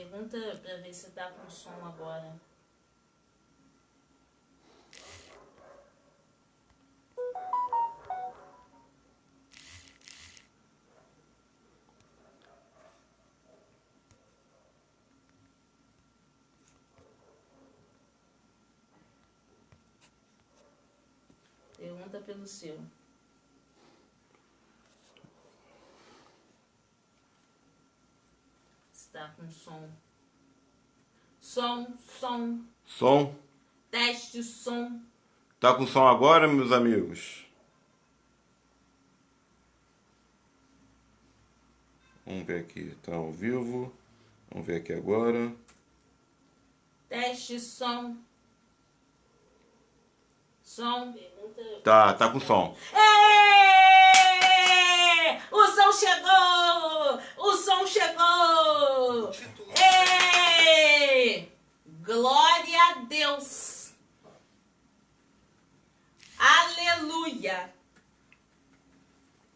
Pergunta pra ver se tá com som agora. Pergunta pelo seu. Se tá com som. Som. Som. Teste som. Tá com som agora, meus amigos? Vamos ver aqui. Tá ao vivo. Vamos ver aqui agora. Teste som. Som. Tá com som. Êêêê! O som chegou! O som chegou! Êêêê! Glória a Deus! Aleluia!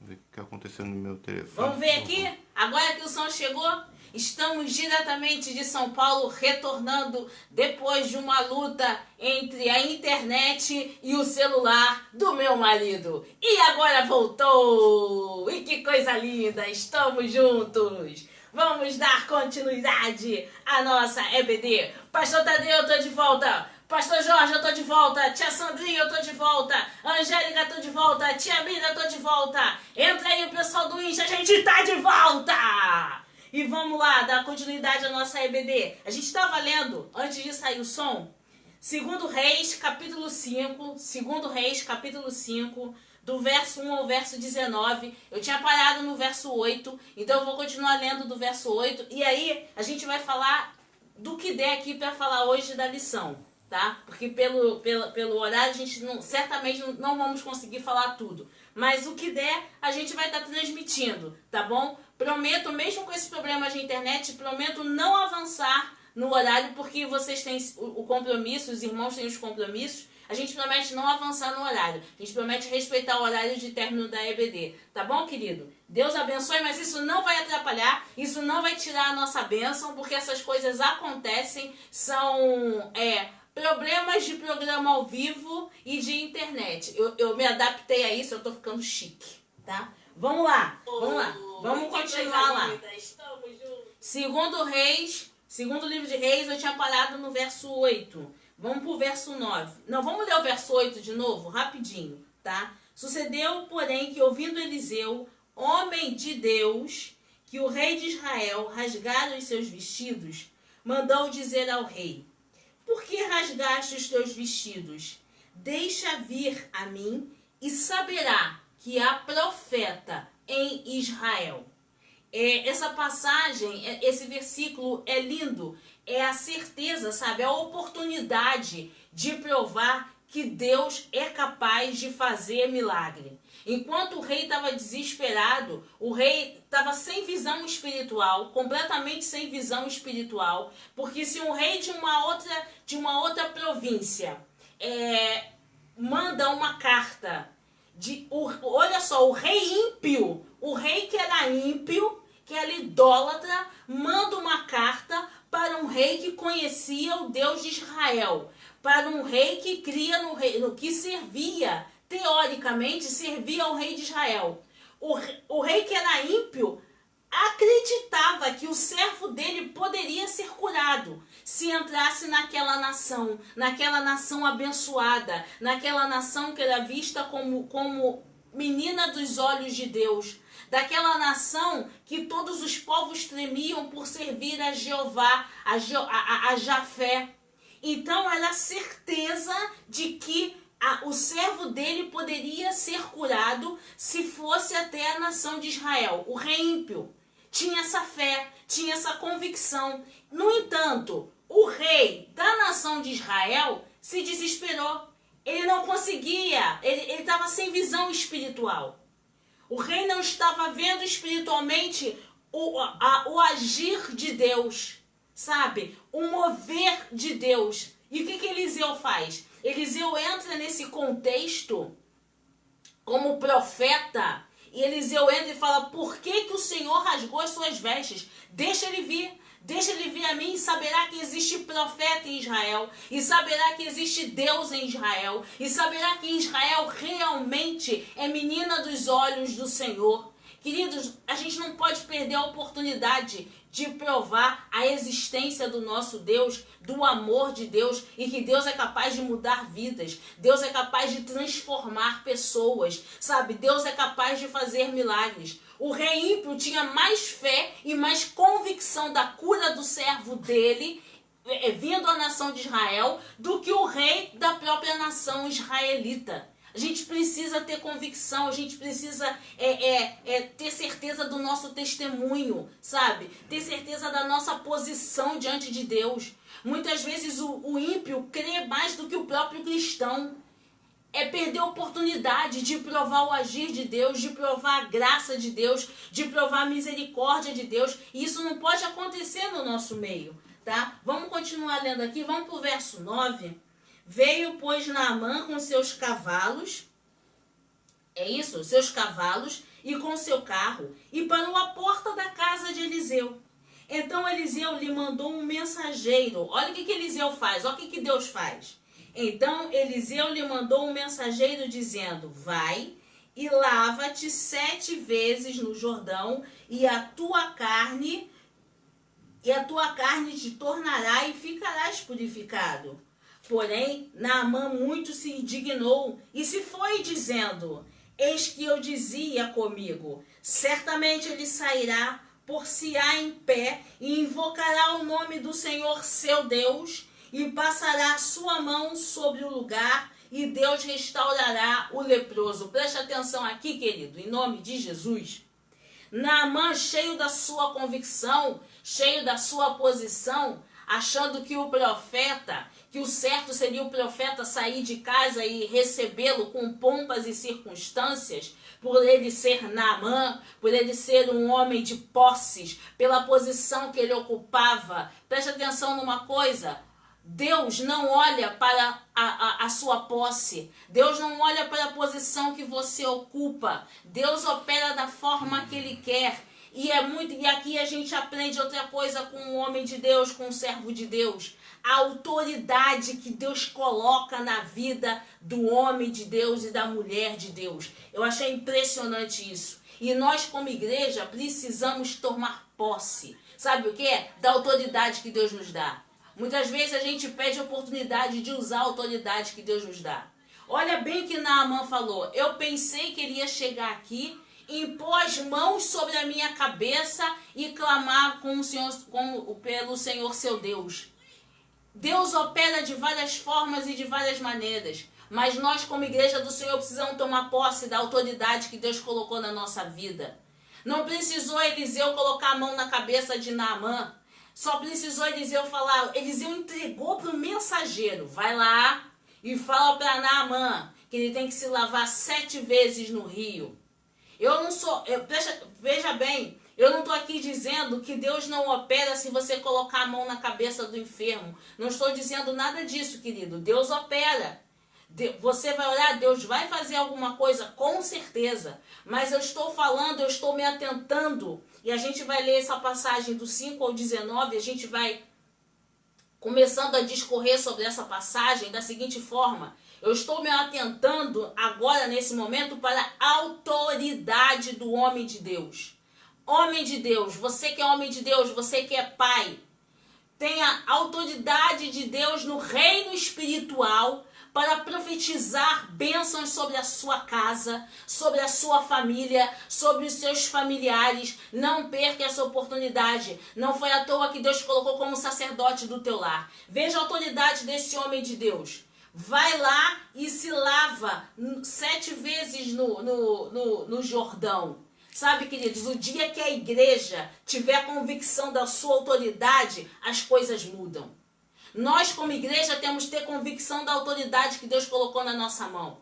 Vamos ver o que aconteceu no meu telefone. Vamos ver aqui? Agora que o som chegou, estamos diretamente de São Paulo, retornando depois de uma luta entre a internet e o celular do meu marido. E agora voltou! E que coisa linda! Estamos juntos! Vamos dar continuidade à nossa EBD. Pastor Tadeu, eu tô de volta! Pastor Jorge, eu tô de volta. Tia Sandrinha, eu tô de volta. Angélica, eu tô de volta. Tia Mina, eu tô de volta. Entra aí o pessoal do Insta, a gente tá de volta! E vamos lá, dar continuidade à nossa EBD. A gente estava lendo, antes de sair o som, 2 Reis, capítulo 5. 2 Reis, capítulo 5, do verso 1 ao verso 19. Eu tinha parado no verso 8, então eu vou continuar lendo do verso 8. E aí, a gente vai falar do que der aqui para falar hoje da lição. Tá? Porque pelo horário a gente certamente não vamos conseguir falar tudo. Mas o que der, a gente vai estar transmitindo, tá bom? Prometo, mesmo com esse problema de internet, prometo não avançar no horário, porque vocês têm o compromisso, os irmãos têm os compromissos. A gente promete não avançar no horário. A gente promete respeitar o horário de término da EBD. Tá bom, querido? Deus abençoe, mas isso não vai atrapalhar, isso não vai tirar a nossa bênção, porque essas coisas acontecem, são problemas de programa ao vivo e de internet. Eu me adaptei a isso, eu tô ficando chique, tá? Vamos lá. Vamos continuar lá. Segundo livro de Reis, eu tinha parado no verso 8. Vamos pro verso 9. Não, vamos ler o verso 8 de novo, rapidinho, tá? Sucedeu, porém, que ouvindo Eliseu, homem de Deus, que o rei de Israel rasgara os seus vestidos, mandou dizer ao rei: por que rasgaste os teus vestidos? Deixa vir a mim e saberá que há profeta em Israel. Essa passagem, esse versículo é lindo. É a certeza, sabe? A oportunidade de provar que Deus é capaz de fazer milagre. Enquanto o rei estava desesperado, o rei estava sem visão espiritual, completamente sem visão espiritual, porque se um rei de uma outra província manda uma carta, olha só, o rei ímpio, o rei que era ímpio, que era idólatra, manda uma carta para um rei que conhecia o Deus de Israel, para um rei que cria no que servia, teoricamente, servia ao rei de Israel. O rei que era ímpio acreditava que o servo dele poderia ser curado se entrasse naquela nação abençoada, naquela nação que era vista como menina dos olhos de Deus, daquela nação que todos os povos tremiam por servir a Jeová, a Jafé. Então era certeza de que o servo dele poderia ser curado se fosse até a nação de Israel. O rei ímpio tinha essa fé, tinha essa convicção. No entanto, o rei da nação de Israel se desesperou. Ele não conseguia, ele estava sem visão espiritual. O rei não estava vendo espiritualmente o agir de Deus, sabe? O mover de Deus. E o que Eliseu faz? Eliseu entra nesse contexto como profeta, e Eliseu entra e fala: por que o Senhor rasgou as suas vestes? Deixa ele vir, Deixa ele vir a mim e saberá que existe profeta em Israel, e saberá que existe Deus em Israel, e saberá que Israel realmente é menina dos olhos do Senhor. Queridos, a gente não pode perder a oportunidade de provar a existência do nosso Deus, do amor de Deus, e que Deus é capaz de mudar vidas, Deus é capaz de transformar pessoas, sabe? Deus é capaz de fazer milagres. O rei ímpio tinha mais fé e mais convicção da cura do servo dele, vindo à nação de Israel, do que o rei da própria nação israelita. A gente precisa ter convicção, a gente precisa ter certeza do nosso testemunho, sabe? Ter certeza da nossa posição diante de Deus. Muitas vezes o ímpio crê mais do que o próprio cristão. É perder a oportunidade de provar o agir de Deus, de provar a graça de Deus, de provar a misericórdia de Deus. E isso não pode acontecer no nosso meio, tá? Vamos continuar lendo aqui, vamos para o verso 9. Veio, pois, Naamã com seus cavalos, seus cavalos, e com seu carro, e parou à porta da casa de Eliseu. Então Eliseu lhe mandou um mensageiro. Olha o que Eliseu faz, olha o que Deus faz. Então Eliseu lhe mandou um mensageiro dizendo: vai e lava-te 7 vezes no Jordão, e a tua carne te tornará e ficarás purificado. Porém, Naamã muito se indignou e se foi dizendo: eis que eu dizia comigo, certamente ele sairá, por-se-á em pé e invocará o nome do Senhor seu Deus, e passará a sua mão sobre o lugar, e Deus restaurará o leproso. Preste atenção aqui, querido, em nome de Jesus. Naamã, cheio da sua convicção, cheio da sua posição, achando que o profeta, que o certo seria o profeta sair de casa e recebê-lo com pompas e circunstâncias, por ele ser Naamã, por ele ser um homem de posses, pela posição que ele ocupava. Preste atenção numa coisa: Deus não olha para a sua posse. Deus não olha para a posição que você ocupa. Deus opera da forma que Ele quer. E aqui a gente aprende outra coisa com o homem de Deus, com o servo de Deus. A autoridade que Deus coloca na vida do homem de Deus e da mulher de Deus. Eu achei impressionante isso. E nós, como igreja, precisamos tomar posse. Sabe o que é? Da autoridade que Deus nos dá. Muitas vezes a gente pede a oportunidade de usar a autoridade que Deus nos dá. Olha bem o que Naamã falou. Eu pensei que ele ia chegar aqui, impor as mãos sobre a minha cabeça e clamar pelo Senhor seu Deus. Deus opera de várias formas e de várias maneiras. Mas nós, como igreja do Senhor, precisamos tomar posse da autoridade que Deus colocou na nossa vida. Não precisou Eliseu colocar a mão na cabeça de Naamã. Só precisou Eliseu falar. Eliseu entregou para o mensageiro. Vai lá e fala para Naamã que ele tem que se lavar 7 vezes no rio. Veja bem, eu não estou aqui dizendo que Deus não opera se você colocar a mão na cabeça do enfermo. Não estou dizendo nada disso, querido. Deus opera. Você vai orar, Deus vai fazer alguma coisa, com certeza. Mas eu estou me atentando. E a gente vai ler essa passagem do 5 ao 19. A gente vai começando a discorrer sobre essa passagem da seguinte forma: eu estou me atentando agora, nesse momento, para a autoridade do homem de Deus. Homem de Deus, você que é homem de Deus, você que é pai, tem a autoridade de Deus no reino espiritual para profetizar bênçãos sobre a sua casa, sobre a sua família, sobre os seus familiares. Não perca essa oportunidade. Não foi à toa que Deus colocou como sacerdote do teu lar. Veja a autoridade desse homem de Deus. Vai lá e se lava 7 vezes no Jordão. Sabe, queridos, o dia que a igreja tiver convicção da sua autoridade, as coisas mudam. Nós, como igreja, temos que ter convicção da autoridade que Deus colocou na nossa mão.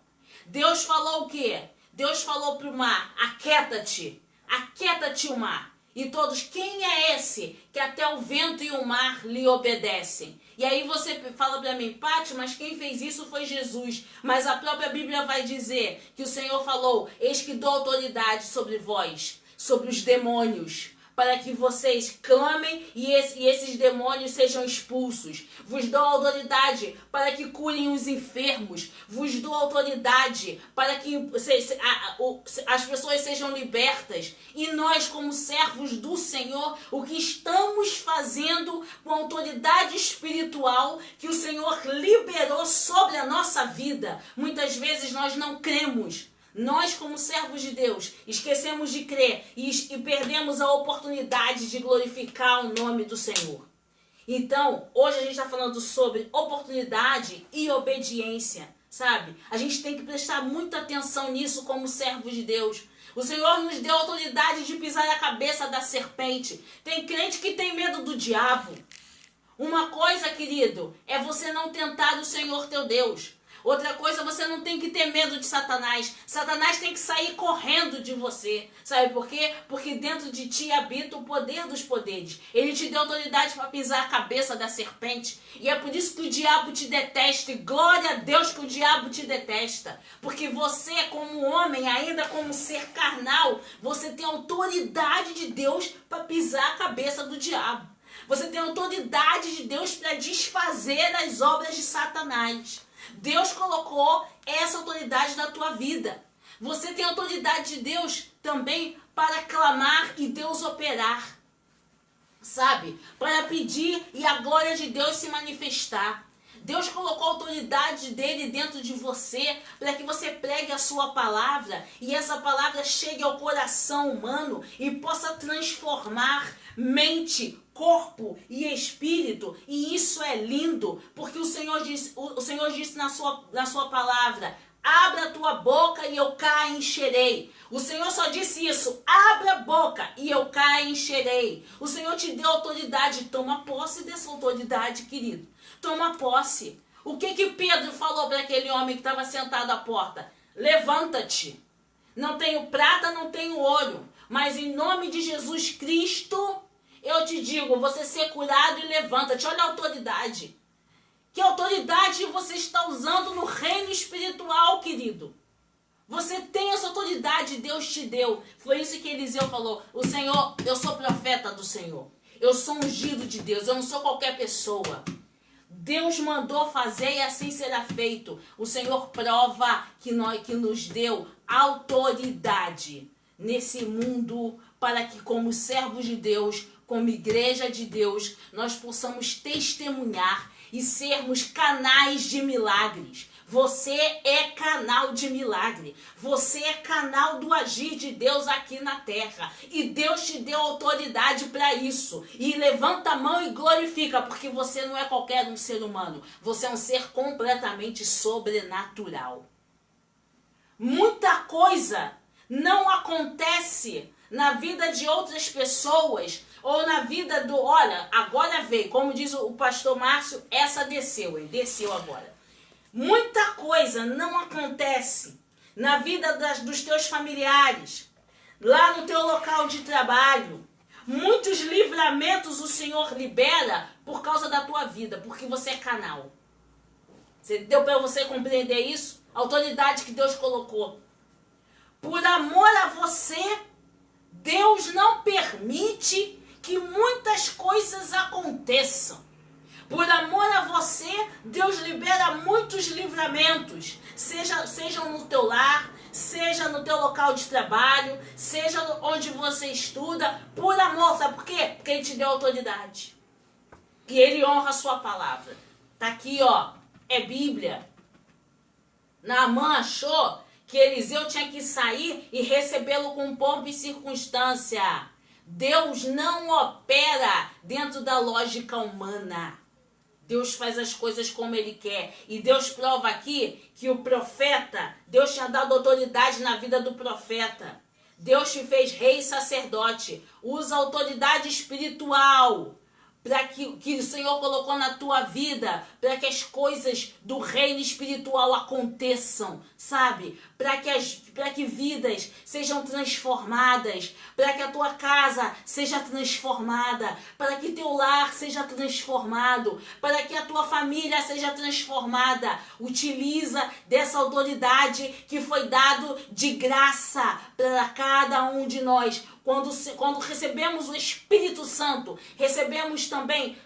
Deus falou o quê? Deus falou para o mar: aquieta-te, aquieta-te o mar. E todos: quem é esse que até o vento e o mar lhe obedecem? E aí você fala para mim: Pati, mas quem fez isso foi Jesus. Mas a própria Bíblia vai dizer que o Senhor falou: eis que dou autoridade sobre vós, sobre os demônios, para que vocês clamem e esses demônios sejam expulsos. Vos dou autoridade para que curem os enfermos. Vos dou autoridade para que as pessoas sejam libertas. E nós, como servos do Senhor, o que estamos fazendo com a autoridade espiritual que o Senhor liberou sobre a nossa vida. Muitas vezes nós não cremos. Nós, como servos de Deus, esquecemos de crer e perdemos a oportunidade de glorificar o nome do Senhor. Então, hoje a gente está falando sobre oportunidade e obediência, sabe? A gente tem que prestar muita atenção nisso como servos de Deus. O Senhor nos deu autoridade de pisar a cabeça da serpente. Tem crente que tem medo do diabo. Uma coisa, querido, é você não tentar o Senhor teu Deus. Outra coisa, você não tem que ter medo de Satanás. Satanás tem que sair correndo de você. Sabe por quê? Porque dentro de ti habita o poder dos poderes. Ele te deu autoridade para pisar a cabeça da serpente. E é por isso que o diabo te detesta. E glória a Deus que o diabo te detesta. Porque você, como homem, ainda como ser carnal, você tem autoridade de Deus para pisar a cabeça do diabo. Você tem autoridade de Deus para desfazer as obras de Satanás. Deus colocou essa autoridade na tua vida. Você tem autoridade de Deus também para clamar e Deus operar. Sabe? Para pedir e a glória de Deus se manifestar. Deus colocou a autoridade dele dentro de você para que você pregue a sua palavra e essa palavra chegue ao coração humano e possa transformar mente, corpo e espírito. E isso é lindo, porque o Senhor disse na sua palavra: abra a tua boca e eu cá encherei. O Senhor só disse isso: abra a boca e eu cá encherei. O Senhor te deu autoridade, toma posse dessa autoridade, querido. Toma posse. O que Pedro falou para aquele homem que estava sentado à porta? Levanta-te. Não tenho prata, não tenho ouro, mas em nome de Jesus Cristo, eu te digo, você ser curado e levanta-te. Olha a autoridade. Que autoridade você está usando no reino espiritual, querido? Você tem essa autoridade, Deus te deu. Foi isso que Eliseu falou. O Senhor, eu sou profeta do Senhor. Eu sou ungido de Deus, eu não sou qualquer pessoa. Deus mandou fazer e assim será feito. O Senhor prova que nos deu autoridade nesse mundo para que, como servos de Deus, como igreja de Deus, nós possamos testemunhar e sermos canais de milagres. Você é canal de milagre. Você é canal do agir de Deus aqui na terra. E Deus te deu autoridade para isso. E levanta a mão e glorifica, porque você não é qualquer um ser humano. Você é um ser completamente sobrenatural. Muita coisa não acontece na vida de outras pessoas ou na vida do... Olha, agora veio, como diz o pastor Márcio, essa desceu, hein? Desceu agora. Muita coisa não acontece na vida dos teus familiares, lá no teu local de trabalho. Muitos livramentos o Senhor libera por causa da tua vida, porque você é canal. Deu para você compreender isso? A autoridade que Deus colocou. Por amor a você, Deus não permite que muitas coisas aconteçam. Por amor a você, Deus libera muitos livramentos, sejam no teu lar, seja no teu local de trabalho, seja onde você estuda, por amor. Sabe por quê? Porque Ele te deu autoridade. E Ele honra a sua palavra. Tá aqui, ó, é Bíblia. Naamã achou que Eliseu tinha que sair e recebê-lo com pompa e circunstância. Deus não opera dentro da lógica humana. Deus faz as coisas como Ele quer. E Deus prova aqui que o profeta, Deus tinha dado autoridade na vida do profeta. Deus te fez rei e sacerdote. Usa a autoridade espiritual para que o Senhor colocou na tua vida, para que as coisas do reino espiritual aconteçam, sabe? Para que vidas sejam transformadas, para que a tua casa seja transformada, para que teu lar seja transformado, para que a tua família seja transformada. Utiliza dessa autoridade que foi dado de graça para cada um de nós. Quando recebemos o Espírito Santo, recebemos também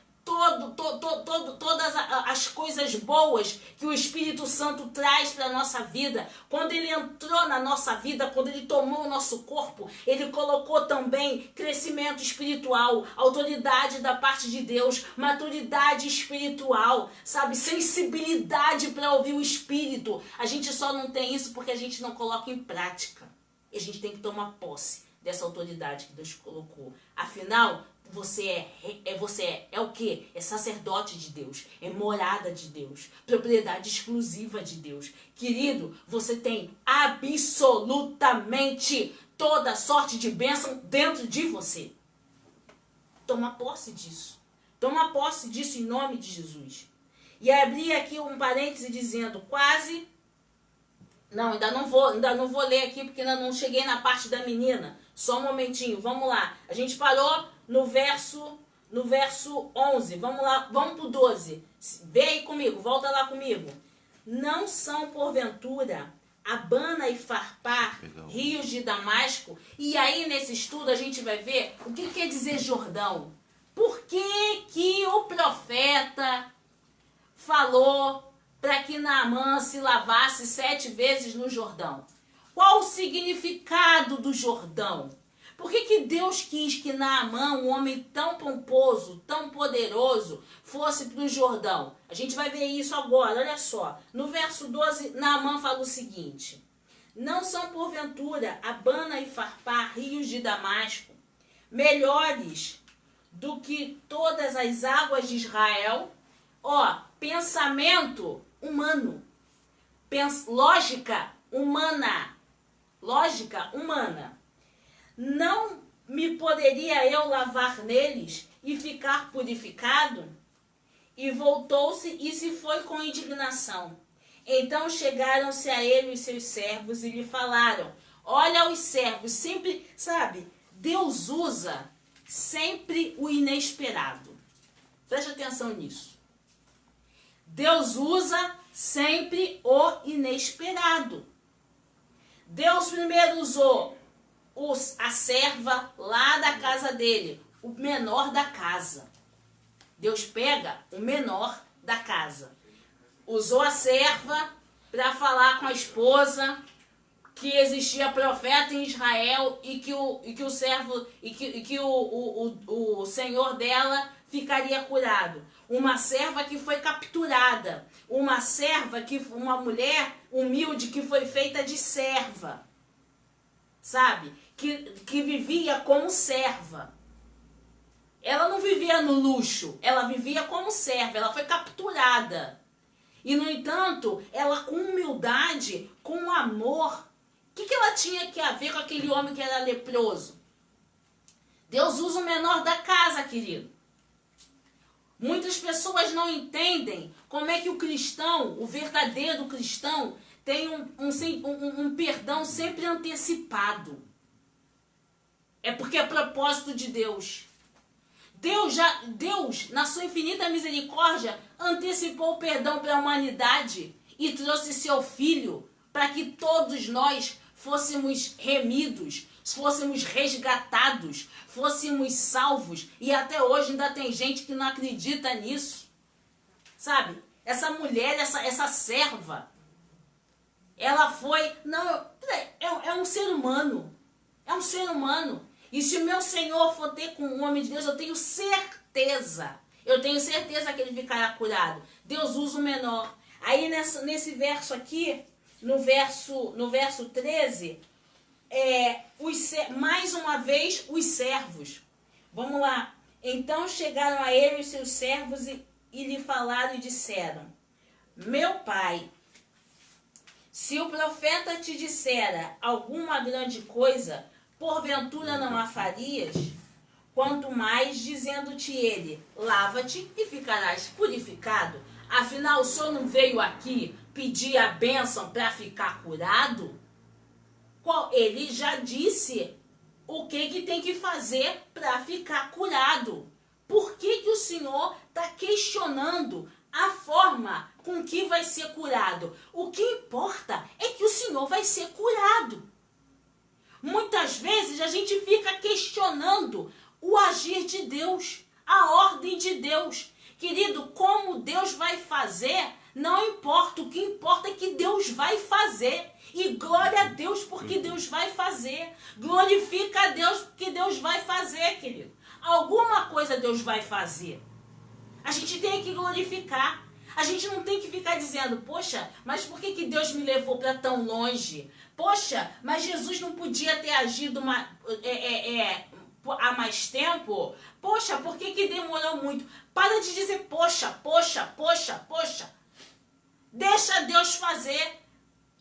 todas as coisas boas que o Espírito Santo traz para a nossa vida. Quando ele entrou na nossa vida, quando ele tomou o nosso corpo, ele colocou também crescimento espiritual, autoridade da parte de Deus, maturidade espiritual, sabe? Sensibilidade para ouvir o Espírito. A gente só não tem isso porque a gente não coloca em prática. E a gente tem que tomar posse dessa autoridade que Deus colocou. Afinal, você é o quê? É sacerdote de Deus, é morada de Deus, propriedade exclusiva de Deus. Querido, você tem absolutamente toda sorte de bênção dentro de você. Toma posse disso. Toma posse disso em nome de Jesus. E abri aqui um parêntese dizendo quase... Não, ainda não vou ler aqui porque ainda não cheguei na parte da menina. Só um momentinho, vamos lá. A gente parou no verso 11. Vamos lá, vamos pro 12. Vem aí comigo, volta lá comigo. Não são porventura Abana e Farpar, rios de Damasco? E aí nesse estudo a gente vai ver o que quer dizer Jordão. Por que o profeta falou para que Naamã se lavasse 7 vezes no Jordão? Qual o significado do Jordão? Por que Deus quis que Naamã, um homem tão pomposo, tão poderoso, fosse para o Jordão? A gente vai ver isso agora, olha só. No verso 12, Naamã fala o seguinte: não são porventura Abana e Farpar, rios de Damasco, melhores do que todas as águas de Israel? Ó, pensamento humano, lógica humana. Não me poderia eu lavar neles e ficar purificado? E voltou-se e se foi com indignação. Então chegaram-se a ele os seus servos e lhe falaram. Olha os servos, sempre, sabe, Deus usa sempre o inesperado. Preste atenção nisso. Deus usa sempre o inesperado. Deus primeiro usou a serva lá da casa dele, o menor da casa. Deus pega o menor da casa. Usou a serva para falar com a esposa que existia profeta em Israel e que o servo e que o senhor dela ficaria curado. Uma serva que foi capturada, uma mulher humilde que foi feita de serva, sabe? Que vivia como serva. Ela não vivia no luxo, ela vivia como serva, ela foi capturada. E, no entanto, ela com humildade, com amor, o que ela tinha que a ver com aquele homem que era leproso? Deus usa o menor da casa, querido. Muitas pessoas não entendem como é que o cristão, o verdadeiro cristão, tem um perdão sempre antecipado. É porque é propósito de Deus. Deus, na sua infinita misericórdia, antecipou o perdão para a humanidade e trouxe seu Filho para que todos nós fôssemos remidos, fôssemos resgatados, fôssemos salvos. E até hoje ainda tem gente que não acredita nisso. Sabe? Essa mulher, essa serva, ela foi... Não, é um ser humano. É um ser humano. E se o meu Senhor for ter com um homem de Deus, eu tenho certeza que ele ficará curado. Deus usa o menor. Aí nesse verso aqui, no verso 13, mais uma vez os servos. Vamos lá. Então chegaram a ele os seus servos e lhe falaram e disseram: meu pai, se o profeta te dissera alguma grande coisa, porventura não a farias? Quanto mais dizendo-te ele, lava-te e ficarás purificado. Afinal, o Senhor não veio aqui pedir a bênção para ficar curado, ele já disse o que tem que fazer para ficar curado. Por que o Senhor está questionando a forma com que vai ser curado? O que importa é que o Senhor vai ser curado. Muitas vezes a gente fica questionando o agir de Deus, a ordem de Deus. Querido, como Deus vai fazer, não importa. O que importa é que Deus vai fazer. E glória a Deus porque Deus vai fazer. Glorifica a Deus porque Deus vai fazer, querido. Alguma coisa Deus vai fazer. A gente tem que glorificar. A gente não tem que ficar dizendo, poxa, mas por que Deus me levou para tão longe? Poxa, mas Jesus não podia ter agido há mais tempo? Poxa, por que demorou muito? Para de dizer poxa, poxa, poxa, poxa. Deixa Deus fazer.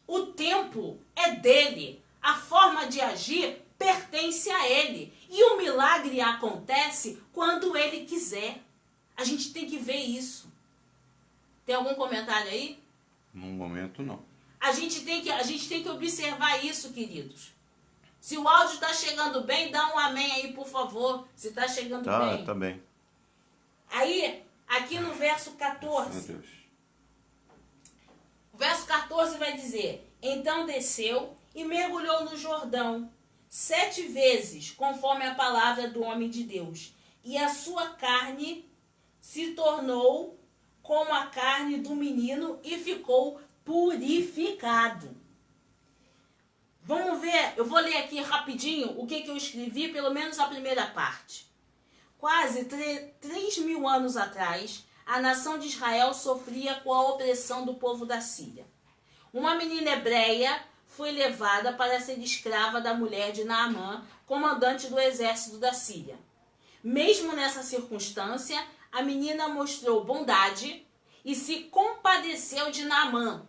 O tempo é dele. A forma de agir pertence a ele. E o milagre acontece quando ele quiser. A gente tem que ver isso. Tem algum comentário aí? No momento, não. A gente tem que observar isso, queridos. Se o áudio está chegando bem, dá um amém aí, por favor. Se está chegando bem. Tá bem. Aí, aqui no verso 14. Meu Deus. O verso 14 vai dizer: então desceu e mergulhou no Jordão 7 vezes, conforme a palavra do homem de Deus. E a sua carne se tornou como a carne do menino e ficou purificado. Vamos ver, eu vou ler aqui rapidinho o que eu escrevi, pelo menos a primeira parte. Quase 3.000 anos atrás, a nação de Israel sofria com a opressão do povo da Síria. Uma menina hebreia foi levada para ser escrava da mulher de Naamã, comandante do exército da Síria. Mesmo nessa circunstância, a menina mostrou bondade e se compadeceu de Naamã,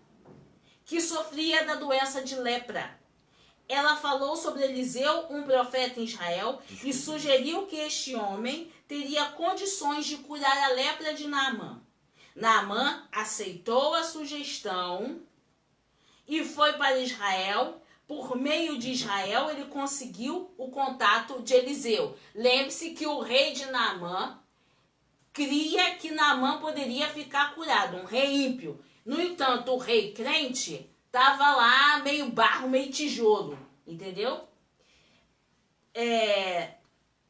que sofria da doença de lepra. Ela falou sobre Eliseu, um profeta em Israel, e sugeriu que este homem teria condições de curar a lepra de Naamã. Naamã aceitou a sugestão e foi para Israel. Por meio de Israel, ele conseguiu o contato de Eliseu. Lembre-se que o rei de Naamã cria que Naamã poderia ficar curado, um rei ímpio. No entanto, o rei crente estava lá meio barro, meio tijolo, entendeu?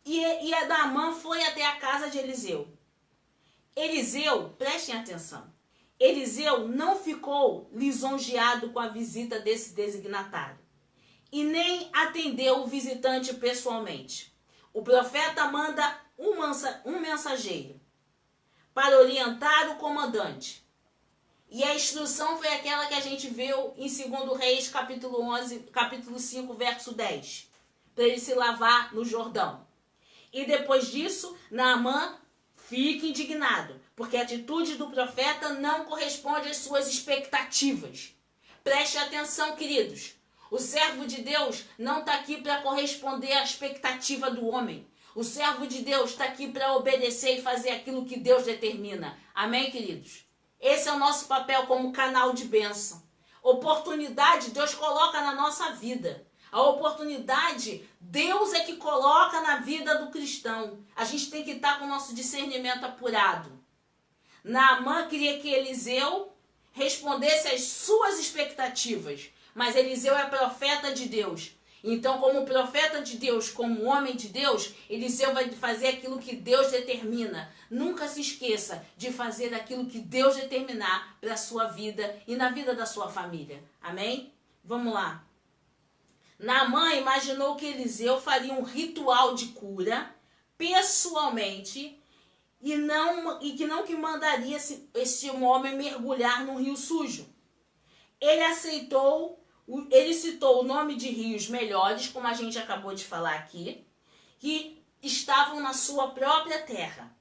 E a Naamã foi até a casa de Eliseu. Eliseu, prestem atenção, Eliseu não ficou lisonjeado com a visita desse designatário e nem atendeu o visitante pessoalmente. O profeta manda um mensageiro para orientar o comandante. E a instrução foi aquela que a gente viu em 2 Reis, capítulo 5, verso 10. Para ele se lavar no Jordão. E depois disso, Naamã fica indignado, porque a atitude do profeta não corresponde às suas expectativas. Preste atenção, queridos. O servo de Deus não está aqui para corresponder à expectativa do homem. O servo de Deus está aqui para obedecer e fazer aquilo que Deus determina. Amém, queridos? Esse é o nosso papel como canal de bênção. Oportunidade Deus coloca na nossa vida. A oportunidade Deus é que coloca na vida do cristão. A gente tem que estar com o nosso discernimento apurado. Naamã queria que Eliseu respondesse às suas expectativas. Mas Eliseu é profeta de Deus. Então, como profeta de Deus, como homem de Deus, Eliseu vai fazer aquilo que Deus determina. Nunca se esqueça de fazer aquilo que Deus determinar para a sua vida e na vida da sua família. Amém? Vamos lá. Naamã imaginou que Eliseu faria um ritual de cura pessoalmente e que mandaria esse homem mergulhar num rio sujo. Ele citou o nome de rios melhores, como a gente acabou de falar aqui, que estavam na sua própria terra.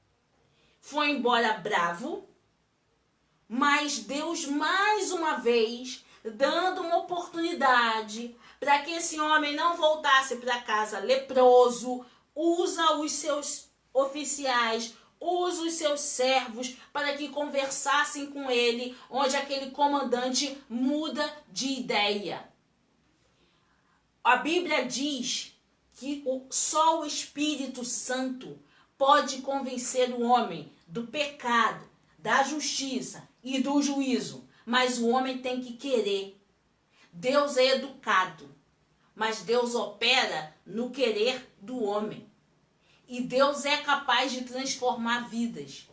Foi embora bravo, mas Deus, mais uma vez, dando uma oportunidade para que esse homem não voltasse para casa leproso, usa os seus oficiais, usa os seus servos para que conversassem com ele, onde aquele comandante muda de ideia. A Bíblia diz que só o Espírito Santo pode convencer o homem do pecado, da justiça e do juízo, mas o homem tem que querer. Deus é educado, mas Deus opera no querer do homem. E Deus é capaz de transformar vidas.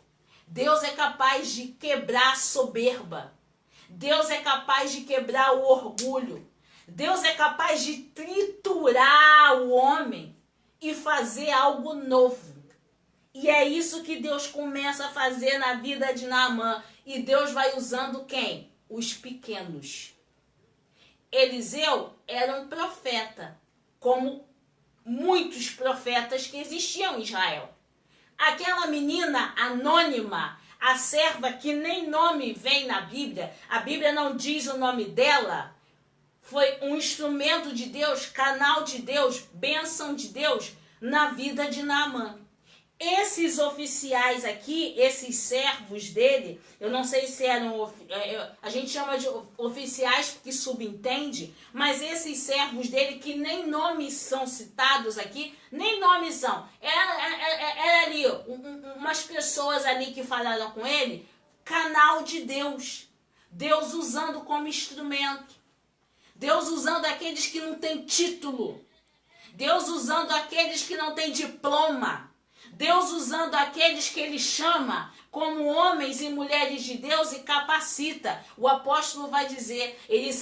Deus é capaz de quebrar a soberba. Deus é capaz de quebrar o orgulho. Deus é capaz de triturar o homem e fazer algo novo. E é isso que Deus começa a fazer na vida de Naamã. E Deus vai usando quem? Os pequenos. Eliseu era um profeta, como muitos profetas que existiam em Israel. Aquela menina anônima, a serva que nem nome vem na Bíblia, a Bíblia não diz o nome dela, foi um instrumento de Deus, canal de Deus, bênção de Deus na vida de Naamã. Esses oficiais aqui, esses servos dele, eu não sei se eram, a gente chama de oficiais porque subentende, mas esses servos dele, que nem nomes são citados aqui, nem nomes são, era ali, umas pessoas ali que falaram com ele, canal de Deus, Deus usando como instrumento, Deus usando aqueles que não têm título, Deus usando aqueles que não têm diploma, Deus usando aqueles que ele chama como homens e mulheres de Deus e capacita. O apóstolo vai dizer, ele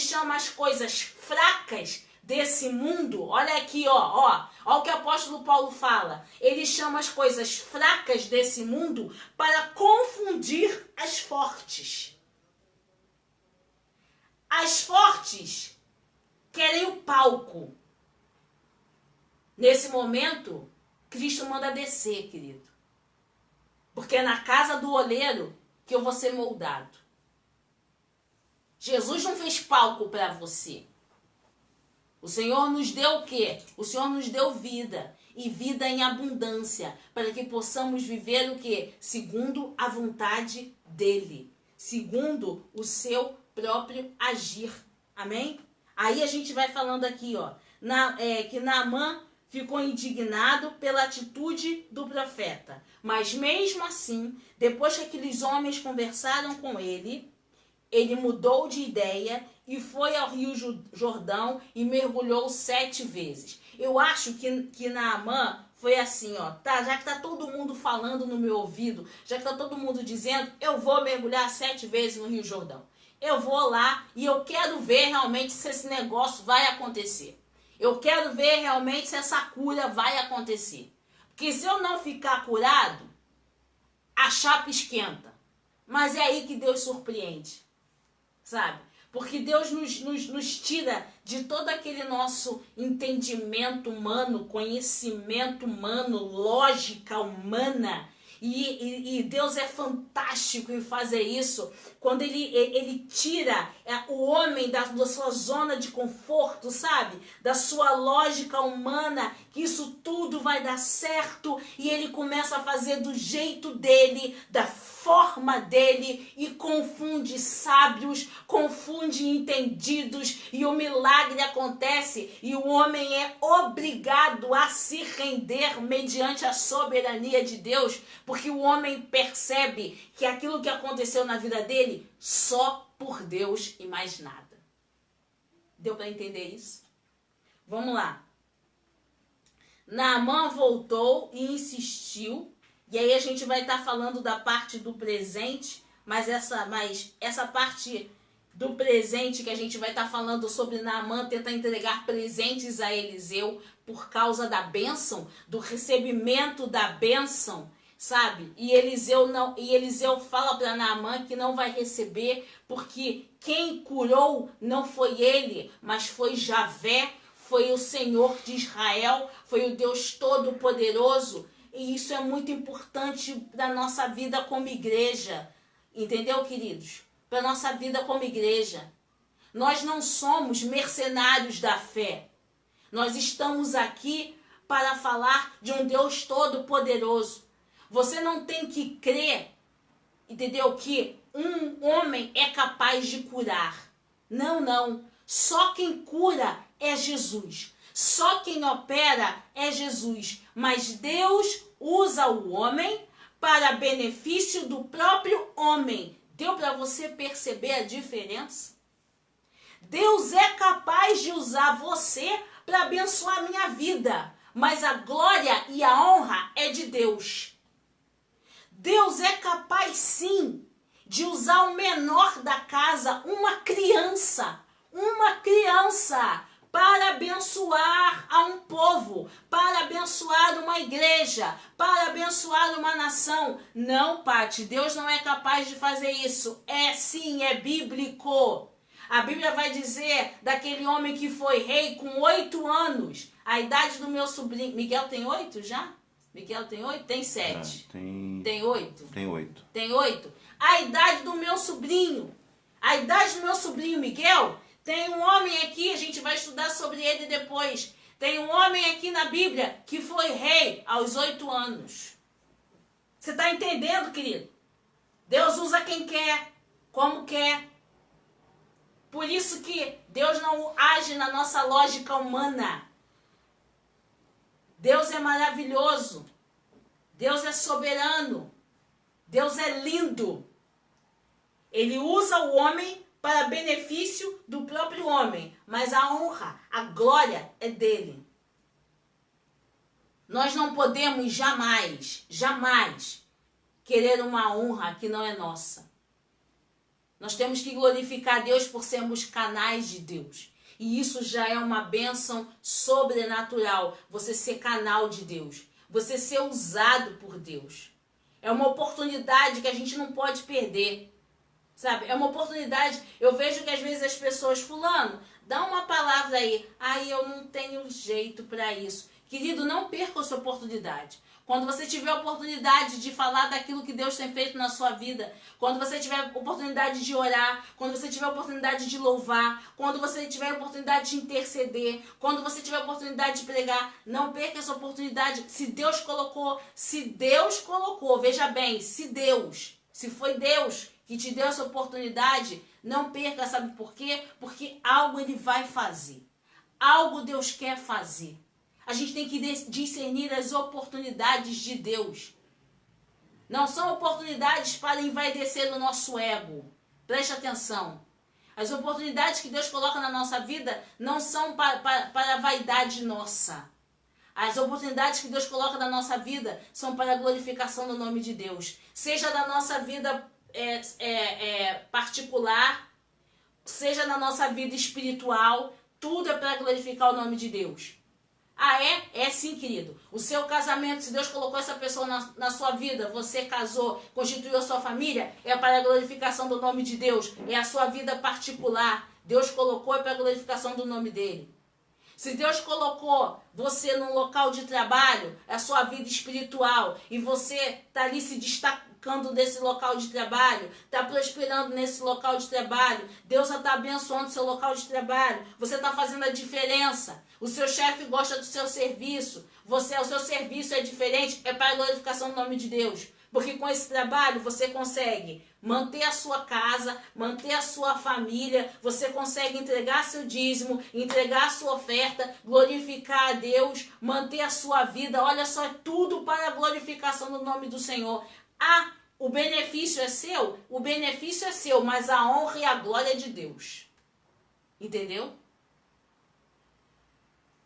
chama as coisas fracas desse mundo. Olha aqui, ó o que o apóstolo Paulo fala. Ele chama as coisas fracas desse mundo para confundir as fortes. As fortes querem o palco. Nesse momento, Cristo manda descer, querido. Porque é na casa do oleiro que eu vou ser moldado. Jesus não fez palco para você. O Senhor nos deu o quê? O Senhor nos deu vida. E vida em abundância. Para que possamos viver o quê? Segundo a vontade dele. Segundo o seu próprio agir. Amém? Aí a gente vai falando aqui, ó. Que Naamã ficou indignado pela atitude do profeta. Mas mesmo assim, depois que aqueles homens conversaram com ele, ele mudou de ideia e foi ao Rio Jordão e mergulhou 7 vezes. Eu acho que Naamã foi assim, ó, tá, já que tá todo mundo falando no meu ouvido, já que tá todo mundo dizendo, eu vou mergulhar 7 vezes no Rio Jordão. Eu vou lá e eu quero ver realmente se esse negócio vai acontecer. Eu quero ver realmente se essa cura vai acontecer. Porque se eu não ficar curado, a chapa esquenta. Mas é aí que Deus surpreende. Sabe? Porque Deus nos tira de todo aquele nosso entendimento humano, conhecimento humano, lógica humana. E Deus é fantástico em fazer isso, quando ele tira o homem da sua zona de conforto, sabe? Da sua lógica humana, que isso tudo vai dar certo, e ele começa a fazer do jeito dele, da forma dele, e confunde sábios, confunde entendidos, e o milagre acontece, e o homem é obrigado a se render mediante a soberania de Deus, porque o homem percebe que aquilo que aconteceu na vida dele, só por Deus e mais nada. Deu para entender isso? Vamos lá. Naamã voltou e insistiu. E aí a gente vai estar falando da parte do presente, mas essa parte do presente que a gente vai estar falando sobre Naamã tentar entregar presentes a Eliseu por causa da bênção, do recebimento da bênção, sabe? E Eliseu fala para Naamã que não vai receber, porque quem curou não foi ele, mas foi Javé, foi o Senhor de Israel, foi o Deus Todo-Poderoso. E isso é muito importante para a nossa vida como igreja. Entendeu, queridos? Para a nossa vida como igreja. Nós não somos mercenários da fé. Nós estamos aqui para falar de um Deus Todo-Poderoso. Você não tem que crer, entendeu? Que um homem é capaz de curar. Não, não. Só quem cura é Jesus. Só quem opera é Jesus. Mas Deus usa o homem para benefício do próprio homem. Deu para você perceber a diferença? Deus é capaz de usar você para abençoar a minha vida. Mas a glória e a honra é de Deus. Deus é capaz sim de usar o menor da casa, uma criança, para abençoar a um povo, para abençoar uma igreja, para abençoar uma nação. Não, Pati, Deus não é capaz de fazer isso. É sim, é bíblico. A Bíblia vai dizer daquele homem que foi rei com 8 anos. A idade do meu sobrinho... Miguel tem 8 já? Miguel tem 8? Tem 7. Tem 8? Tem 8. Tem 8? A idade do meu sobrinho. A idade do meu sobrinho Miguel... Tem um homem aqui, a gente vai estudar sobre ele depois. Tem um homem aqui na Bíblia que foi rei aos 8 anos. Você está entendendo, querido? Deus usa quem quer, como quer. Por isso que Deus não age na nossa lógica humana. Deus é maravilhoso. Deus é soberano. Deus é lindo. Ele usa o homem para benefício do próprio homem, mas a honra, a glória é dele. Nós não podemos jamais querer uma honra que não é nossa. Nós temos que glorificar Deus por sermos canais de Deus. E isso já é uma bênção sobrenatural, você ser canal de Deus, você ser usado por Deus. É uma oportunidade que a gente não pode perder. Sabe, é uma oportunidade. Eu vejo que às vezes as pessoas, fulano, dá uma palavra aí. Aí eu não tenho jeito para isso. Querido, não perca essa oportunidade. Quando você tiver a oportunidade de falar daquilo que Deus tem feito na sua vida, quando você tiver a oportunidade de orar, quando você tiver a oportunidade de louvar, quando você tiver a oportunidade de interceder, quando você tiver a oportunidade de pregar, não perca essa oportunidade. Se Deus colocou, veja bem, se foi Deus que te deu essa oportunidade, não perca, sabe por quê? Porque algo ele vai fazer. Algo Deus quer fazer. A gente tem que discernir as oportunidades de Deus. Não são oportunidades para envaidecer o nosso ego. Preste atenção. As oportunidades que Deus coloca na nossa vida não são para a vaidade nossa. As oportunidades que Deus coloca na nossa vida são para a glorificação do nome de Deus. Seja da nossa vida particular, seja na nossa vida espiritual, tudo é para glorificar o nome de Deus. Ah, é? É sim, querido. O seu casamento, se Deus colocou essa pessoa na sua vida, você casou, constituiu a sua família, é para a glorificação do nome de Deus. É a sua vida particular. Deus colocou é para a glorificação do nome dele. Se Deus colocou você num local de trabalho, é a sua vida espiritual, e você está ali se destacando desse local de trabalho, está prosperando nesse local de trabalho, Deus está abençoando seu local de trabalho, você está fazendo a diferença, o seu chefe gosta do seu serviço, o seu serviço é diferente, é para a glorificação do nome de Deus. Porque com esse trabalho você consegue manter a sua casa, manter a sua família, você consegue entregar seu dízimo, entregar a sua oferta, glorificar a Deus, manter a sua vida. Olha só, é tudo para a glorificação do nome do Senhor. Ah, o benefício é seu? O benefício é seu, mas a honra e a glória é de Deus. Entendeu?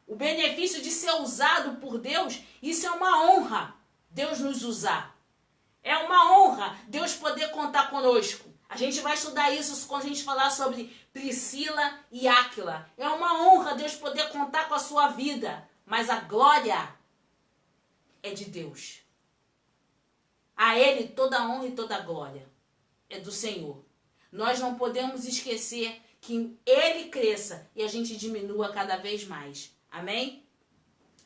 O benefício de ser usado por Deus, isso é uma honra, Deus nos usar. É uma honra Deus poder contar conosco. A gente vai estudar isso quando a gente falar sobre Priscila e Áquila. É uma honra Deus poder contar com a sua vida. Mas a glória é de Deus. A Ele toda a honra e toda a glória é do Senhor. Nós não podemos esquecer que Ele cresça e a gente diminua cada vez mais. Amém?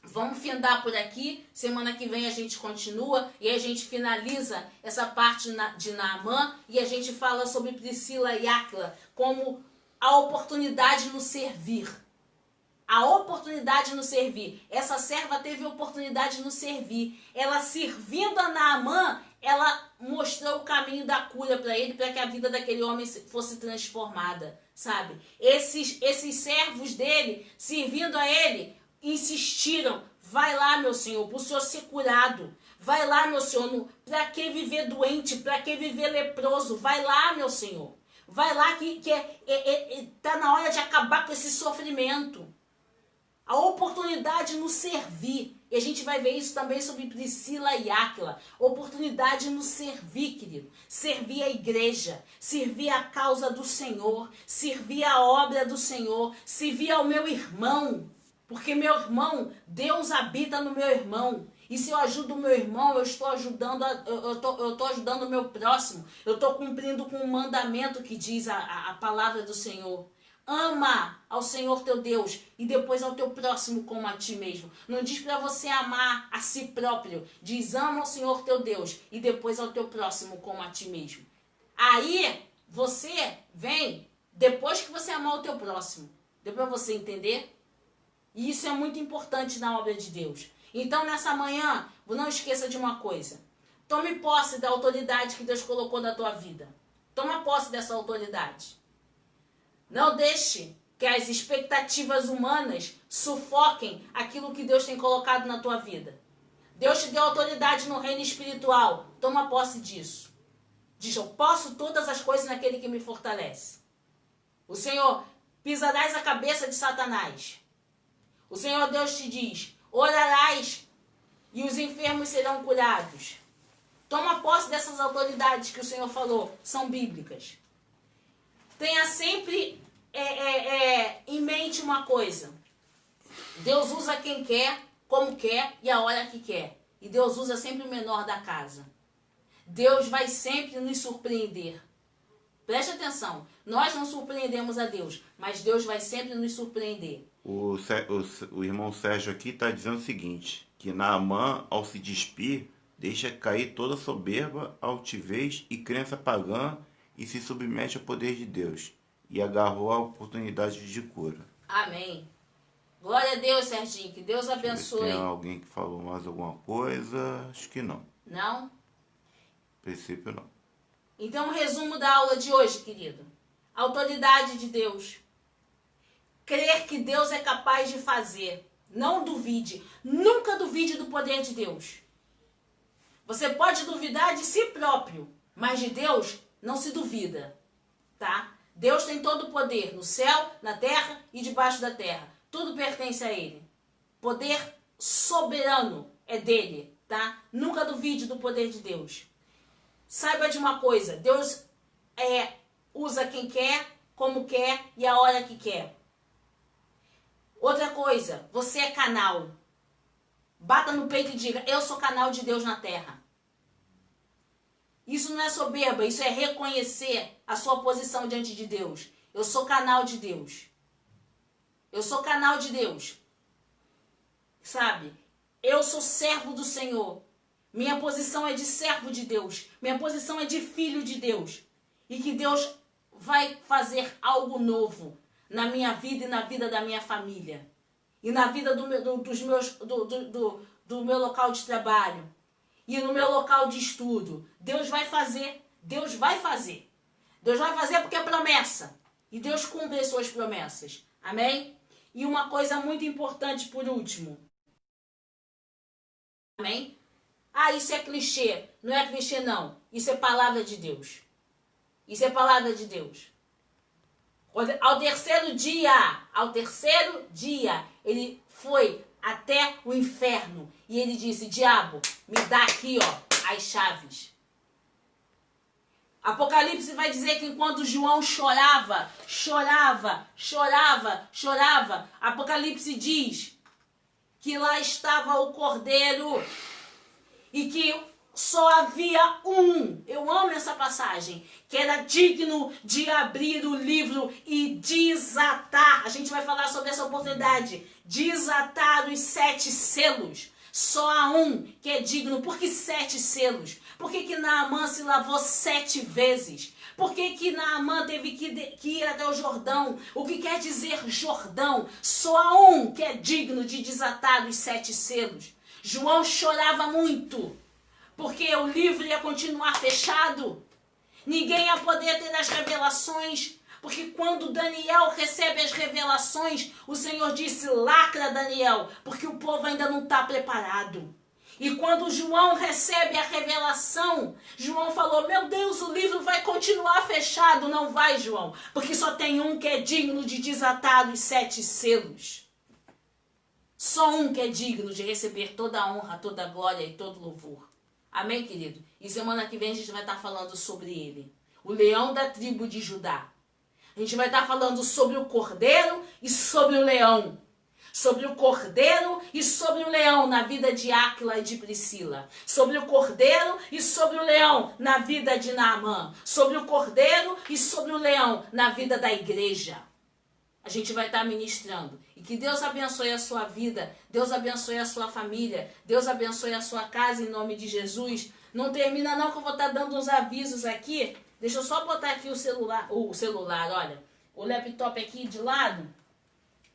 Vamos findar por aqui, semana que vem a gente continua e a gente finaliza essa parte de Naamã e a gente fala sobre Priscila e Áquila como a oportunidade no servir. a oportunidade de nos servir. Essa serva teve a oportunidade de nos servir. Ela servindo a Naamã, ela mostrou o caminho da cura para ele, para que a vida daquele homem fosse transformada, sabe? Esses servos dele, servindo a ele, insistiram: vai lá, meu Senhor, para o Senhor ser curado. Vai lá, meu Senhor, para que viver doente, para que viver leproso? Vai lá, meu Senhor. Vai lá que tá na hora de acabar com esse sofrimento. A oportunidade de nos servir. E a gente vai ver isso também sobre Priscila e Áquila. Oportunidade de nos servir, querido. Servir a igreja. Servir a causa do Senhor. Servir a obra do Senhor. Servir ao meu irmão. Porque meu irmão, Deus habita no meu irmão. E se eu ajudo o meu irmão, eu estou ajudando o meu próximo. Eu estou cumprindo com o mandamento que diz a palavra do Senhor. Ama ao Senhor teu Deus e depois ao teu próximo como a ti mesmo. Não diz para você amar a si próprio. Diz: ama ao Senhor teu Deus e depois ao teu próximo como a ti mesmo. Aí você vem, depois que você amar o teu próximo. Deu para você entender? E isso é muito importante na obra de Deus. Então nessa manhã, não esqueça de uma coisa. Tome posse da autoridade que Deus colocou na tua vida. Toma posse dessa autoridade. Não deixe que as expectativas humanas sufoquem aquilo que Deus tem colocado na tua vida. Deus te deu autoridade no reino espiritual. Toma posse disso. Diz: eu posso todas as coisas naquele que me fortalece. O Senhor: pisarás a cabeça de Satanás. O Senhor Deus te diz: orarás e os enfermos serão curados. Toma posse dessas autoridades que o Senhor falou, são bíblicas. Tenha sempre em mente uma coisa. Deus usa quem quer, como quer e a hora que quer. E Deus usa sempre o menor da casa. Deus vai sempre nos surpreender. Preste atenção. Nós não surpreendemos a Deus, mas Deus vai sempre nos surpreender. O irmão Sérgio aqui está dizendo o seguinte, que Naamã, ao se despir, deixa cair toda soberba, altivez e crença pagã e se submete ao poder de Deus. E agarrou a oportunidade de cura. Amém. Glória a Deus, Serginho. Que Deus abençoe. Tem alguém que falou mais alguma coisa? Acho que não. Não? A princípio, não. Então, resumo da aula de hoje, querido. Autoridade de Deus. Crer que Deus é capaz de fazer. Não duvide. Nunca duvide do poder de Deus. Você pode duvidar de si próprio, mas de Deus não se duvida, tá? Deus tem todo o poder no céu, na terra e debaixo da terra. Tudo pertence a Ele. Poder soberano é dele, tá? Nunca duvide do poder de Deus. Saiba de uma coisa, Deus usa quem quer, como quer e a hora que quer. Outra coisa, você é canal. Bata no peito e diga: eu sou canal de Deus na terra. Isso não é soberba, isso é reconhecer a sua posição diante de Deus. Eu sou canal de Deus. Eu sou canal de Deus. Sabe? Eu sou servo do Senhor. Minha posição é de servo de Deus. Minha posição é de filho de Deus. E que Deus vai fazer algo novo na minha vida e na vida da minha família. E na vida do meu local de trabalho. E no meu local de estudo. Deus vai fazer. Deus vai fazer. Deus vai fazer porque é promessa. E Deus cumpre as suas promessas. Amém? E uma coisa muito importante por último. Amém? Ah, isso é clichê. Não é clichê, não. Isso é palavra de Deus. Isso é palavra de Deus. Ao terceiro dia, ele foi até o inferno. E ele disse: diabo, me dá aqui, ó, as chaves. Apocalipse vai dizer que enquanto João chorava, Apocalipse diz que lá estava o Cordeiro e que só havia um, eu amo essa passagem, que era digno de abrir o livro e desatar. A gente vai falar sobre essa oportunidade. Desatar os 7 selos. Só há um que é digno. Por que 7 selos? Por que Naamã se lavou 7 vezes? Por que Naamã teve que ir até o Jordão? O que quer dizer Jordão? Só há um que é digno de desatar os 7 selos. João chorava muito, porque o livro ia continuar fechado. Ninguém ia poder ter as revelações, porque quando Daniel recebe as revelações, o Senhor disse, lacra Daniel, porque o povo ainda não está preparado. E quando João recebe a revelação, João falou, meu Deus, o livro vai continuar fechado. Não vai, João, porque só tem um que é digno de desatar os 7 selos. Só um que é digno de receber toda a honra, toda a glória e todo louvor. Amém, querido? E semana que vem a gente vai estar falando sobre ele. O leão da tribo de Judá. A gente vai estar falando sobre o cordeiro e sobre o leão. Sobre o cordeiro e sobre o leão na vida de Áquila e de Priscila. Sobre o cordeiro e sobre o leão na vida de Naamã. Sobre o cordeiro e sobre o leão na vida da igreja. A gente vai estar ministrando. E que Deus abençoe a sua vida. Deus abençoe a sua família. Deus abençoe a sua casa em nome de Jesus. Não termina não que eu vou estar dando uns avisos aqui. Deixa eu só botar aqui o celular, olha. O laptop aqui de lado.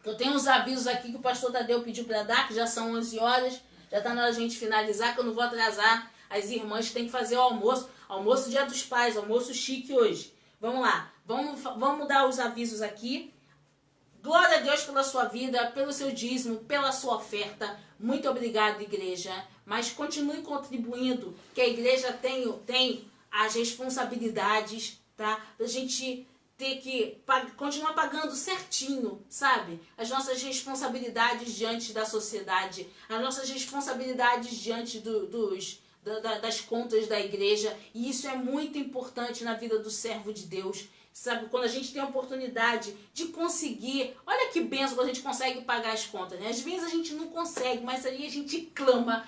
Eu tenho uns avisos aqui que o pastor Tadeu pediu para dar, que já são 11 horas. Já está na hora de a gente finalizar, que eu não vou atrasar as irmãs que têm que fazer o almoço. Almoço Dia dos Pais, almoço chique hoje. Vamos lá. Vamos dar os avisos aqui. Glória a Deus pela sua vida, pelo seu dízimo, pela sua oferta. Muito obrigado, igreja. Mas continue contribuindo, que a igreja tem as responsabilidades, tá? Pra gente ter que continuar pagando certinho, sabe? As nossas responsabilidades diante da sociedade, as nossas responsabilidades diante das contas da igreja. E isso é muito importante na vida do servo de Deus. Sabe, quando a gente tem a oportunidade de conseguir, olha que benção quando a gente consegue pagar as contas, né? Às vezes a gente não consegue, mas aí a gente clama,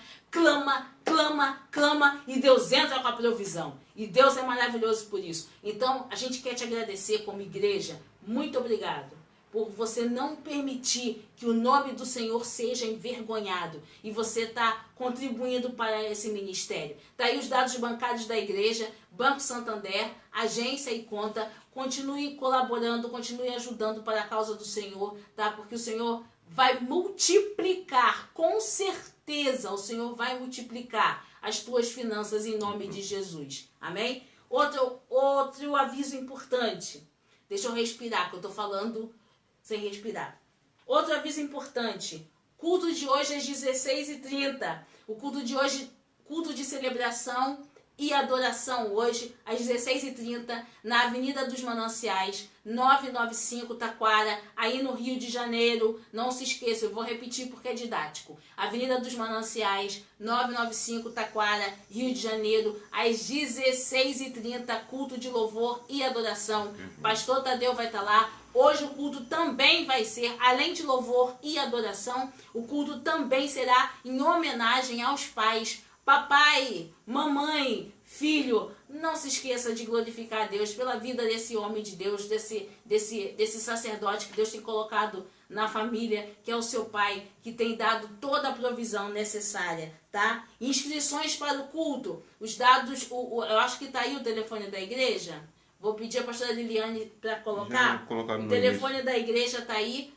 e Deus entra com a provisão. E Deus é maravilhoso por isso. Então, a gente quer te agradecer como igreja. Muito obrigado por você não permitir que o nome do Senhor seja envergonhado. E você está contribuindo para esse ministério. Está aí os dados bancários da igreja, Banco Santander, agência e conta. Continue colaborando, continue ajudando para a causa do Senhor, tá? Porque o Senhor vai multiplicar, com certeza o Senhor vai multiplicar as tuas finanças em nome de Jesus. Amém? Outro aviso importante. Deixa eu respirar, que eu estou falando sem respirar. Outro aviso importante. Culto de hoje às 16h30. O culto de hoje, culto de celebração e adoração hoje às 16h30 na Avenida dos Mananciais, 995 Taquara, aí no Rio de Janeiro. Não se esqueça, eu vou repetir porque é didático. Avenida dos Mananciais, 995 Taquara, Rio de Janeiro, às 16h30, culto de louvor e adoração. Pastor Tadeu vai estar lá. Hoje o culto também vai ser, além de louvor e adoração, o culto também será em homenagem aos pais. Papai, mamãe, filho, não se esqueça de glorificar a Deus pela vida desse homem de Deus, desse sacerdote que Deus tem colocado na família, que é o seu pai, que tem dado toda a provisão necessária, tá? Inscrições para o culto, os dados, eu acho que está aí o telefone da igreja. Vou pedir a pastora Liliane para colocar. O telefone da igreja está aí.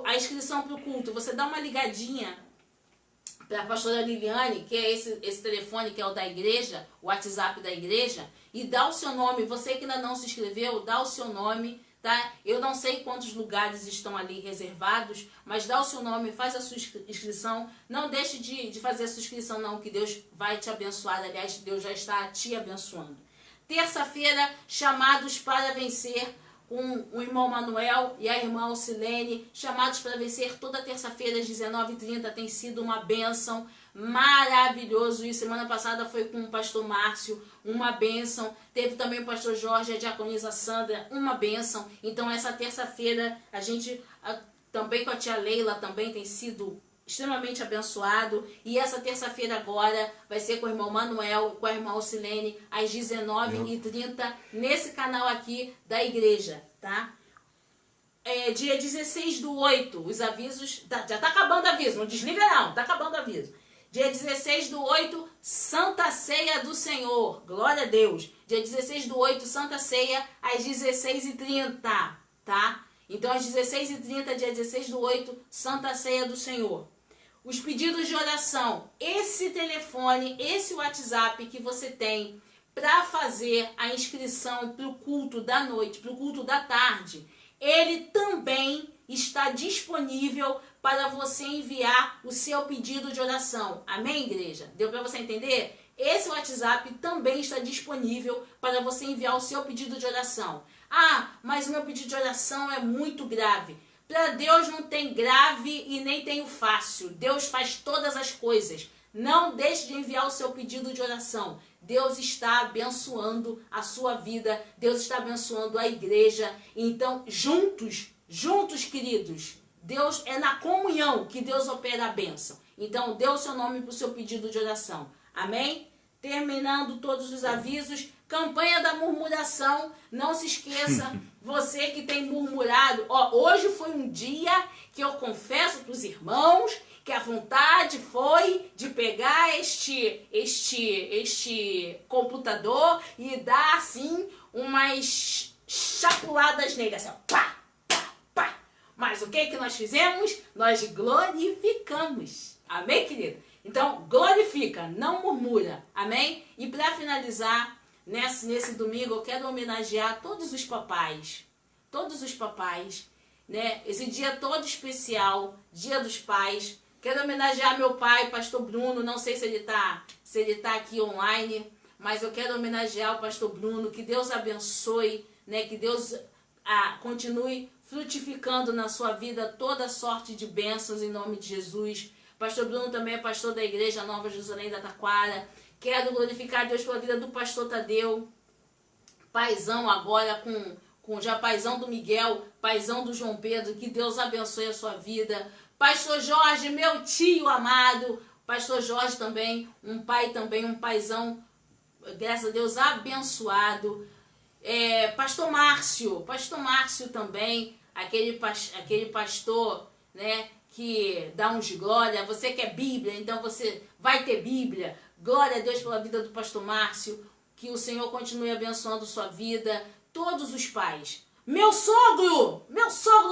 A inscrição para o culto, você dá uma ligadinha para a pastora Liliane, que é esse telefone que é o da igreja, o WhatsApp da igreja, e dá o seu nome. Você que ainda não se inscreveu, dá o seu nome, tá? Eu não sei quantos lugares estão ali reservados, mas dá o seu nome, faz a sua inscrição. Não deixe de fazer a sua inscrição não, que Deus vai te abençoar. Aliás, Deus já está te abençoando. Terça-feira, chamados para vencer, com o irmão Manuel e a irmã Alcilene, chamados para vencer toda terça-feira às 19h30, tem sido uma bênção, maravilhoso. E semana passada foi com o pastor Márcio, uma bênção. Teve também o pastor Jorge, a diaconisa Sandra, uma bênção. Então essa terça-feira a gente, também com a tia Leila, também tem sido extremamente abençoado. E essa terça-feira agora vai ser com o irmão Manuel e com a irmã Alcilene às 19h30 nesse canal aqui da igreja, tá? Dia 16/8, os avisos, já tá acabando o aviso, não desliga não, tá acabando o aviso. Dia 16/8, Santa Ceia do Senhor. Glória a Deus. Dia 16/8, Santa Ceia, às 16h30, tá? Então, às 16h30, dia 16/8, Santa Ceia do Senhor. Os pedidos de oração. Esse telefone, esse WhatsApp que você tem para fazer a inscrição para o culto da noite, para o culto da tarde, ele também está disponível para você enviar o seu pedido de oração. Amém, igreja? Deu para você entender? Esse WhatsApp também está disponível para você enviar o seu pedido de oração. Ah, mas o meu pedido de oração é muito grave. Para Deus não tem grave e nem tem o fácil. Deus faz todas as coisas. Não deixe de enviar o seu pedido de oração. Deus está abençoando a sua vida. Deus está abençoando a igreja. Então, juntos, queridos, Deus é na comunhão que Deus opera a bênção. Então, dê o seu nome para o seu pedido de oração. Amém? Terminando todos os avisos, campanha da murmuração, não se esqueça, você que tem murmurado, hoje foi um dia que eu confesso para os irmãos que a vontade foi de pegar este computador e dar assim umas chapuladas nele, assim, pá, pá, pá. Mas o que nós fizemos? Nós glorificamos. Amém, querido? Então, glorifica, não murmura. Amém? E para finalizar, nesse domingo, eu quero homenagear todos os papais. Todos os papais, né? Esse dia todo especial, Dia dos Pais. Quero homenagear meu pai, Pastor Bruno. Não sei se ele tá aqui online, mas eu quero homenagear o Pastor Bruno. Que Deus abençoe, né? Que Deus continue frutificando na sua vida toda sorte de bênçãos em nome de Jesus. Pastor Bruno também é pastor da Igreja Nova Jerusalém da Taquara. Quero glorificar a Deus pela vida do pastor Tadeu. Paizão agora com já paizão do Miguel, paizão do João Pedro. Que Deus abençoe a sua vida. Pastor Jorge, meu tio amado. Pastor Jorge também, um pai também, um paizão, graças a Deus, abençoado. Pastor Márcio também, aquele pastor, né, que dá uns glória. Você quer Bíblia, então você vai ter Bíblia. Glória a Deus pela vida do pastor Márcio. Que o Senhor continue abençoando sua vida. Todos os pais. Meu sogro,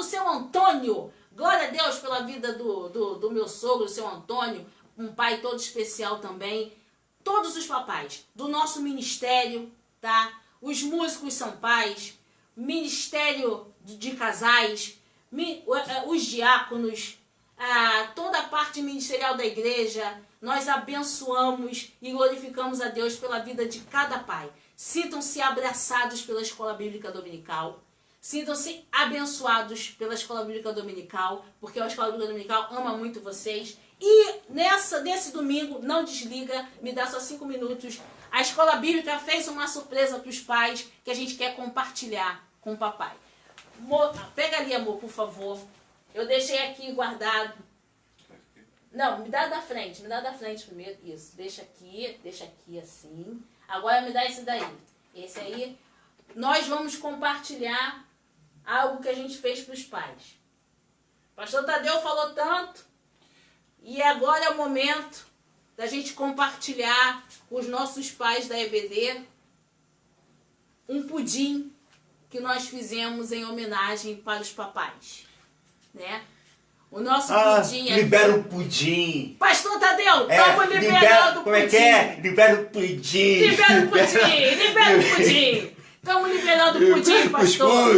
seu Antônio. Glória a Deus pela vida do meu sogro, seu Antônio. Um pai todo especial também. Todos os papais do nosso ministério, tá? Os músicos são pais. Ministério de casais. Os diáconos. Toda a parte ministerial da igreja, nós abençoamos e glorificamos a Deus pela vida de cada pai. Sintam-se abraçados pela Escola Bíblica Dominical. Sintam-se abençoados pela Escola Bíblica Dominical, porque a Escola Bíblica Dominical ama muito vocês. E nesse domingo, não desliga, me dá só 5 minutos. A Escola Bíblica fez uma surpresa para os pais que a gente quer compartilhar com o papai. Pega ali, amor, por favor. Eu deixei aqui guardado. Não, me dá da frente primeiro. Isso, deixa aqui assim. Agora me dá esse daí. Esse aí, nós vamos compartilhar algo que a gente fez para os pais. Pastor Tadeu falou tanto. E agora é o momento da gente compartilhar com os nossos pais da EBD um pudim que nós fizemos em homenagem para os papais. Né? O nosso pudim libera o pudim. Pastor Tadeu, estamos liberando o pudim. Como é que é? Libera o pudim. Libera o pudim. Estamos liberando o pudim, pastor.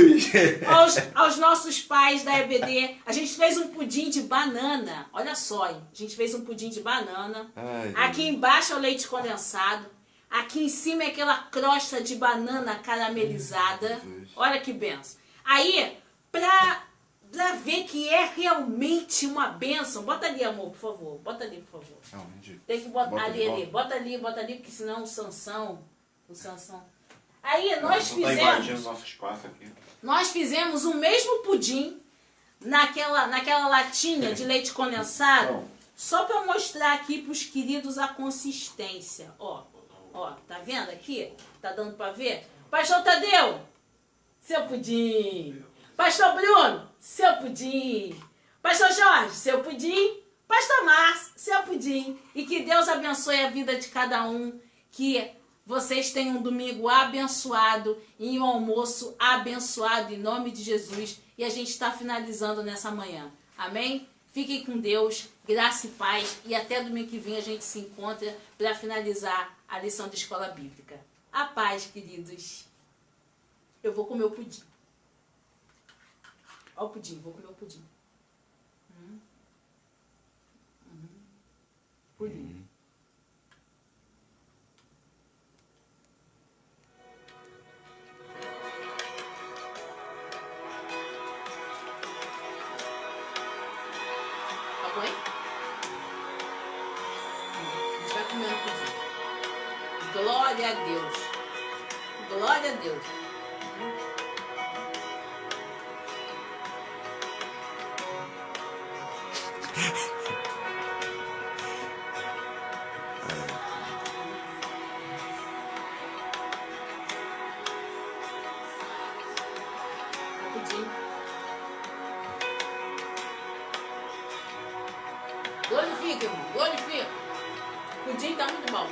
Aos nossos pais da EBD, a gente fez um pudim de banana. Olha só, hein? A gente fez um pudim de banana. Aqui embaixo é o leite condensado. Aqui em cima é aquela crosta de banana caramelizada. Olha que benção. Aí, pra ver que é realmente uma bênção. Bota ali, amor, por favor. Bota ali, por favor. Tem que botar ali. Bota ali, porque senão o Sansão. Aí nós fizemos o mesmo pudim naquela latinha de leite condensado, só para mostrar aqui para os queridos a consistência. Ó, tá vendo aqui? Tá dando para ver? Pastor Tadeu, seu pudim. Pastor Bruno, seu pudim. Pastor Jorge, seu pudim. Pastor Márcio, seu pudim. E que Deus abençoe a vida de cada um. Que vocês tenham um domingo abençoado e um almoço abençoado em nome de Jesus. E a gente está finalizando nessa manhã. Amém? Fiquem com Deus, graça e paz. E até domingo que vem a gente se encontra para finalizar a lição de escola bíblica. A paz, queridos. Eu vou comer o pudim. Olha o pudim, vou comer o pudim. Pudim. Tá bom, hein? A gente vai comendo pudim. Glória a Deus. Glória a Deus. Pudim. Glorifica, irmão. Glorifica. Pudim tá muito bom.